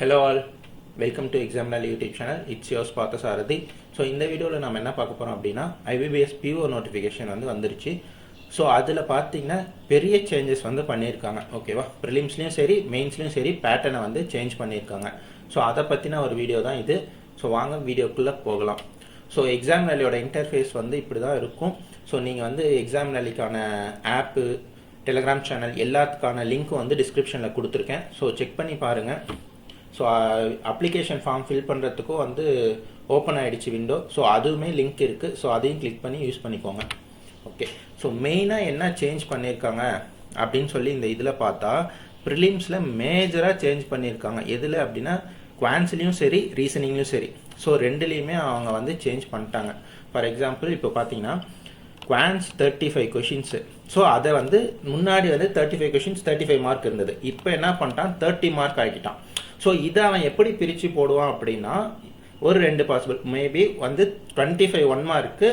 Hello all, welcome to Examiner YouTube channel. It's yours Partha Sarathi. So இந்த வீடியோவில் நம்ம என்ன பார்க்க போகிறோம் அப்படின்னா IBPS PO நோட்டிஃபிகேஷன் வந்துருச்சு. ஸோ அதில் பார்த்தீங்கன்னா பெரிய சேஞ்சஸ் பண்ணியிருக்காங்க. ஓகேவா, ப்ரிலிம்ஸ்லையும் சரி மெயின்ஸ்லையும் சரி பேட்டர்னை சேஞ்ச் பண்ணியிருக்காங்க. ஸோ அதை பற்றின ஒரு வீடியோ தான் இது. ஸோ வாங்க வீடியோக்குள்ளே போகலாம். ஸோ எக்ஸாம் வேலியோட இன்டர்ஃபேஸ் இப்படி தான் இருக்கும். ஸோ நீங்கள் எக்ஸாம் வேலிக்கான ஆப்பு, டெலிகிராம் சேனல் எல்லாத்துக்கான லிங்க்கும் டிஸ்கிரிப்ஷனில் கொடுத்துருக்கேன். ஸோ செக் பண்ணி பாருங்கள். ஸோ அப்ளிகேஷன் ஃபார்ம் ஃபில் பண்ணுறதுக்கும் ஓப்பன் ஆகிடுச்சு விண்டோ. ஸோ அதுவுமே லிங்க் இருக்குது. ஸோ அதையும் கிளிக் பண்ணி யூஸ் பண்ணிக்கோங்க. ஓகே, ஸோ மெயினாக என்ன சேஞ்ச் பண்ணியிருக்காங்க அப்படின்னு சொல்லி இந்த இதில் பார்த்தா ப்ரிலிம்ஸில் மேஜராக சேஞ்ச் பண்ணியிருக்காங்க. எதில் அப்படின்னா குவான்ஸ்லேயும் சரி ரீசனிங்லையும் சரி. ஸோ ரெண்டுலேயுமே அவங்க சேஞ்ச் பண்ணிட்டாங்க. ஃபார் எக்ஸாம்பிள் இப்போ பார்த்தீங்கன்னா குவான்ஸ் 35 கொஷின்ஸு. ஸோ அதை முன்னாடி 35 கொஷின்ஸ் 35 மார்க் இருந்தது. இப்போ என்ன பண்ணிட்டான், 30 மார்க் ஆகிட்டான். ஸோ இதை அவன் எப்படி பிரித்து போடுவான் அப்படின்னா ஒரு ரெண்டு பாசிபிள். மேபி 25 1 மார்க்கு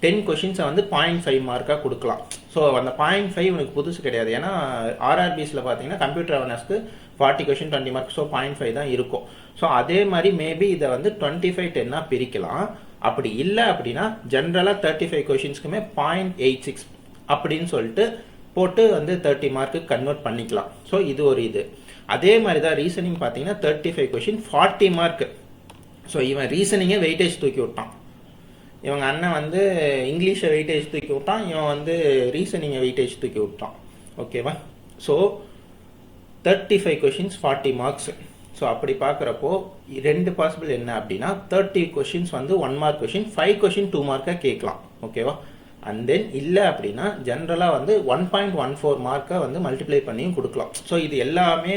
10 கொஷின்ஸை 0.5 மார்க்காக கொடுக்கலாம். ஸோ அந்த 0.5 உனக்கு புதுசு கிடையாது. ஏன்னா ஆர்ஆர்பிஸில் பார்த்தீங்கன்னா கம்ப்யூட்டர் அவேர்னஸ்க்கு 40 கொஷின் 20 மார்க். ஸோ 0.5 தான் இருக்கும். ஸோ அதே மாதிரி மேபி இதை 25 10 பிரிக்கலாம். அப்படி இல்லை அப்படின்னா ஜென்ரலாக 35 கொஷின்ஸ்க்குமே 0.86 அப்படின்னு சொல்லிட்டு போட்டு 30 மார்க்கு கன்வெர்ட் பண்ணிக்கலாம். ஸோ இது ஒரு இது. அதே மாதிரி தான் ரீசனிங் பார்த்தீங்கன்னா 35 கொஷின் 40 மார்க்கு. ஸோ இவன் ரீசனிங்கை வெயிட்டேஜ் தூக்கி விட்டான். இவங்க அண்ணன் இங்கிலீஷை வெயிட்டேஜ் தூக்கி விட்டான். இவன் ரீசனிங்கை வெயிட்டேஜ் தூக்கி விட்டான். ஓகேவா, ஸோ 35 கொஷின்ஸ் 40 மார்க்ஸ். ஸோ அப்படி பார்க்குறப்போ ரெண்டு பாசிபிள் என்ன அப்படின்னா 30 கொஷின்ஸ் 1 மார்க் கொஷின், 5 கொஷின் 2 மார்க்காக கேட்கலாம். ஓகேவா, அண்ட் தென் இல்லை அப்படின்னா ஜென்ரலாக 1.14 மார்க்கை மல்டிப்ளை பண்ணியும் கொடுக்கலாம். ஸோ இது எல்லாமே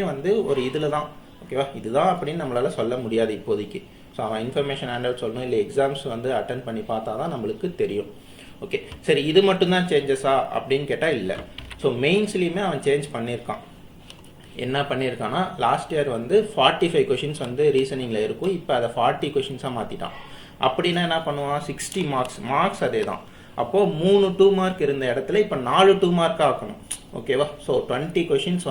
ஒரு இதில் தான். ஓகேவா, இதுதான் அப்படின்னு நம்மளால சொல்ல முடியாது இப்போதைக்கு. ஸோ அவன் இன்ஃபர்மேஷன் ஹேண்ட் அவுட் சொல்லணும், இல்லை எக்ஸாம்ஸ் அட்டன் பண்ணி பார்த்தா தான் நம்மளுக்கு தெரியும். ஓகே, சரி, இது மட்டும்தான் சேஞ்சஸா அப்படின்னு கேட்டால் இல்லை. ஸோ மெயின்ஸ்லேயுமே அவன் சேஞ்ச் பண்ணியிருக்கான். என்ன பண்ணியிருக்கான்னா லாஸ்ட் இயர் 45 கொஷின்ஸ் ரீசனிங்கில் இருக்கும். இப்போ அதை 40 கொஷின்ஸாக மாற்றிட்டான். அப்படின்னா என்ன பண்ணுவான், 60 மார்க்ஸ் அதே தான். அப்போது 3 2 மார்க் இருந்த இடத்துல இப்போ 4 2 மார்க்காக ஆக்கணும். ஓகேவா, so 20 questions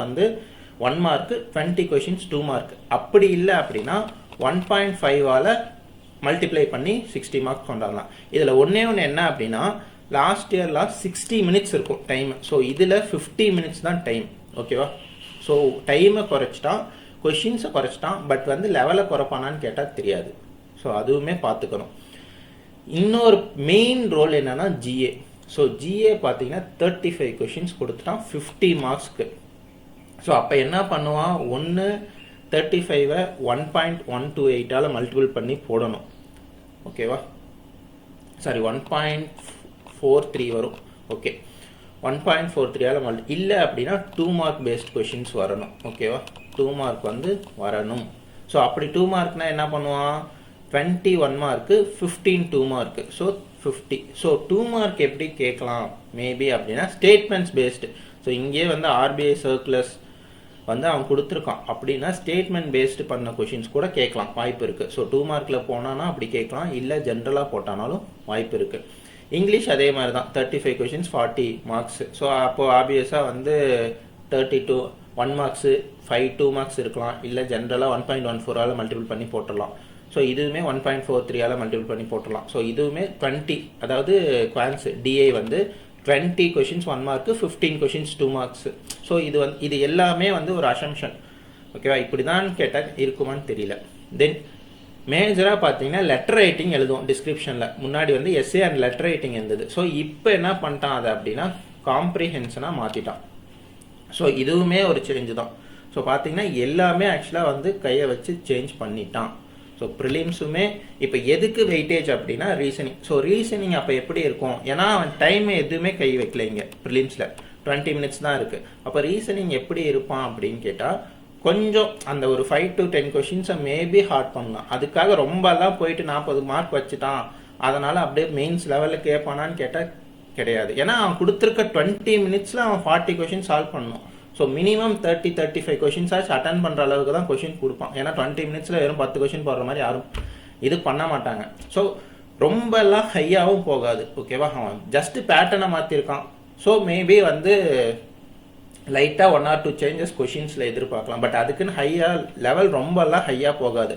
1 mark, 20 questions 2 mark. அப்படி இல்லை அப்படின்னா 1.5 மல்டிப்ளை பண்ணி 60 மார்க் கொண்டாடலாம். இதில் ஒன்று என்ன அப்படின்னா லாஸ்ட் இயரில் 60 மினிட்ஸ் இருக்கும் டைம். ஸோ இதில் 50 மினிட்ஸ் தான் டைம். ஓகேவா, ஸோ டைமை குறைச்சிட்டான், கொஷின்ஸை குறைச்சிட்டான். பட் லெவலை குறைப்பானான்னு கேட்டால் தெரியாது. ஸோ அதுவுமே பார்த்துக்கணும். இன்னொரு மெயின் ரோல் என்னன்னா ஜிஏ. ஸோ ஜிஏ பார்த்தீங்கன்னா 35 கொஷின்ஸ் கொடுத்துட்டான் 50 மார்க்ஸ்க்கு. ஸோ அப்போ என்ன பண்ணுவான், 35 1.128 மல்டிபிள் பண்ணி போடணும். ஓகேவா, சாரி 1.43 வரும். ஓகே, 1.43 இல்லை அப்படின்னா 2 மார்க் பேஸ்ட் கொஷின்ஸ் வரணும். ஓகேவா, 2 மார்க் வரணும். ஸோ அப்படி 2 மார்க்னா என்ன பண்ணுவான், 21 mark 15 2 mark. So 50. So 2 mark எப்படி கேட்கலாம் மேபி அப்படின்னா ஸ்டேட்மெண்ட்ஸ் பேஸ்டு. ஸோ இங்கே ஆர்பிஐ சர்க்குலர்ஸ் அவன் கொடுத்துருக்கான். அப்படின்னா ஸ்டேட்மெண்ட் பேஸ்டு பண்ண கொஷின்ஸ் கூட கேட்கலாம், வாய்ப்பு இருக்குது. ஸோ 2 மார்க்கில் போனானா அப்படி கேட்கலாம், இல்லை ஜென்ரலாக போட்டானாலும் வாய்ப்பு இருக்குது. இங்கிலீஷ் அதே மாதிரி தான், 35 கொஷின்ஸ் 40 மார்க்ஸ். ஸோ அப்போது ஆப்வியஸாக 32 1 மார்க்ஸு, 5 2 மார்க்ஸ் இருக்கலாம், இல்லை ஜென்ரலாக 1.14 மல்டிபிள் பண்ணி போட்டுடலாம். ஸோ இதுவுமே 1.43 மல்டிபிள் பண்ணி போட்டுடலாம். ஸோ இதுவுமே 20, அதாவது quants DI 20 questions 1 mark, 15 questions 2 marks. So இது எல்லாமே ஒரு அசம்ஷன். ஓகேவா, இப்படி தான் கேட்டால் இருக்குமான்னு தெரியல. தென் மேஜராக பார்த்தீங்கன்னா லெட்டர் ரைட்டிங் எழுதுவோம் டிஸ்கிரிப்ஷனில். முன்னாடி எஸ்ஏ அண்ட் லெட்டர் ரைட்டிங் இருந்தது. ஸோ இப்போ என்ன பண்ணிட்டான் அதை அப்படின்னா காம்ப்ரிஹென்ஷனாக மாற்றிட்டான். ஸோ இதுவுமே ஒரு சேஞ்சு தான். ஸோ பார்த்தீங்கன்னா எல்லாமே ஆக்சுவலாக கையை வச்சு சேஞ்ச் பண்ணிட்டான். ஸோ ப்ரிலிம்ஸுமே இப்போ எதுக்கு வெயிட்டேஜ் அப்படின்னா ரீசனிங். ஸோ ரீசனிங் அப்போ எப்படி இருக்கும், ஏன்னா அவன் டைம் எதுவுமே கை வைக்கல. இங்கே ப்ரிலிம்ஸில் 20 மினிட்ஸ் தான் இருக்குது. அப்போ ரீசனிங் எப்படி இருப்பான் அப்படின்னு கேட்டால் கொஞ்சம் அந்த ஒரு 5 to 10 கொஷின்ஸை மேபி ஹார்ட் பண்ணலாம். அதுக்காக ரொம்பலாம் போயிட்டு 40 மார்க் வச்சுட்டான், அதனால் அப்படியே மெயின்ஸ் லெவலில் கேட்பானான்னு கேட்டால் கிடையாது. ஏன்னா அவன் கொடுத்துருக்க 20 மினிட்ஸில் அவன் 40 கொஷின் சால்வ் பண்ணணும். ஸோ மினிமம் 30-35 கொஷின்ஸ் ஆச்சு அட்டன் பண்ணுற அளவுக்கு தான் கொஷின் கொடுப்பான். ஏன்னா 20 மினிட்ஸில் வெறும் 10 கொஷின் போடுற மாதிரி யாரும் இது பண்ண மாட்டாங்க. ஸோ ரொம்பலாம் ஹையாகவும் போகாது. ஓகேவா, அவன் ஜஸ்ட் பேட்டர்னை மாற்றிருக்கான். ஸோ மேபி லைட்டாக 1 or 2 சேஞ்சஸ் கொஷின்ஸில் எதிர்பார்க்கலாம். பட் அதுக்குன்னு ஹையாக லெவல் ரொம்பலாம் ஹையாக போகாது.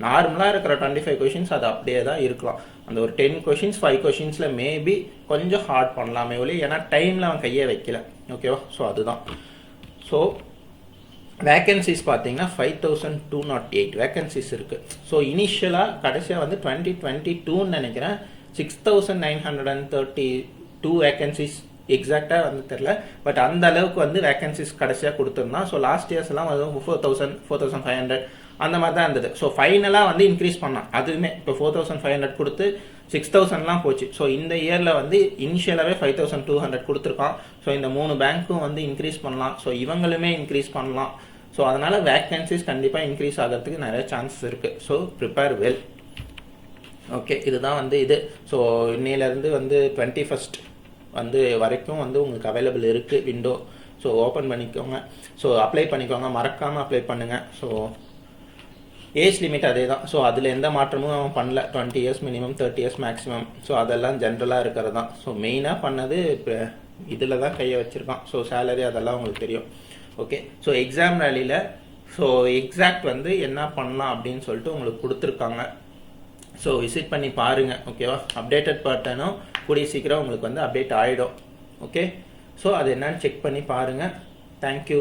நார்மலாக இருக்கிற 25 கொஷின்ஸ் அது அப்படியே தான் இருக்கலாம். அந்த ஒரு 10 கொஷின்ஸ் 5 கொஷின்ஸில் மேபி கொஞ்சம் ஹார்ட் பண்ணலாமே ஒளி, ஏன்னா டைமில் அவன் கையே வைக்கல. ஓகேவா? ஸோ அதுதான். ஸோ வேக்கன்சிஸ் பார்த்தீங்கன்னா 5208 வேக்கன்சிஸ் இருக்குது. ஸோ இனிஷியலாக கடைசியாக வந்து 2022ன்னு நினைக்கிறேன் 6932 வேக்கன்சிஸ் எக்ஸாக்டாக வந்து தெரில. பட் அந்த அளவுக்கு வந்து வேக்கன்சிஸ் கடைசியாக கொடுத்துருந்தான். ஸோ லாஸ்ட் இயர்ஸ்லாம் வந்து 4000 4500 அந்த மாதிரி தான் இருந்தது. ஸோ ஃபைனலாக வந்து இன்க்ரீஸ் பண்ணான். அதுவுமே இப்போ 4500 கொடுத்து 6000லாம் போச்சு. ஸோ இந்த இயரில் வந்து இனிஷியலாகவே 5200 கொடுத்துருக்கான். ஸோ இந்த 3 பேங்க்கும் வந்து இன்க்ரீஸ் பண்ணலாம். ஸோ இவங்களுமே இன்க்ரீஸ் பண்ணலாம். ஸோ அதனால் வேக்கன்சிஸ் கண்டிப்பாக இன்க்ரீஸ் ஆகிறதுக்கு நிறைய சான்சஸ் இருக்குது. So prepare well. ஓகே, இதுதான் வந்து இது. ஸோ இன்னையிலேருந்து வந்து 21st வந்து வரைக்கும் வந்து உங்களுக்கு அவைலபிள் இருக்குது விண்டோ. ஸோ ஓப்பன் பண்ணிக்கோங்க. ஸோ அப்ளை பண்ணிக்கோங்க, மறக்காமல் அப்ளை பண்ணுங்கள். ஸோ ஏஜ் லிமிட் அதே தான். ஸோ அதில் எந்த மாற்றமும் அவன் பண்ணல. 20 years minimum, 30 years maximum. So அதெல்லாம் ஜென்ரலாக இருக்கிறது தான். ஸோ மெயினாக பண்ணது இப்போ இதில் தான் கையை வச்சுருக்கான். ஸோ சேலரி அதெல்லாம் உங்களுக்கு தெரியும். ஓகே, ஸோ எக்ஸாம் ரேலியில் ஸோ எக்ஸாக்ட் வந்து என்ன பண்ணலாம் அப்படின்னு சொல்லிட்டு உங்களுக்கு கொடுத்துருக்காங்க. ஸோ விசிட் பண்ணி பாருங்கள். ஓகேவா? அப்டேட்டட் பட்டனும் கூடிய சீக்கிரம் உங்களுக்கு வந்து அப்டேட் ஆகிடும். ஓகே, ஸோ அது என்னன்னு செக் பண்ணி பாருங்கள். தேங்க்யூ.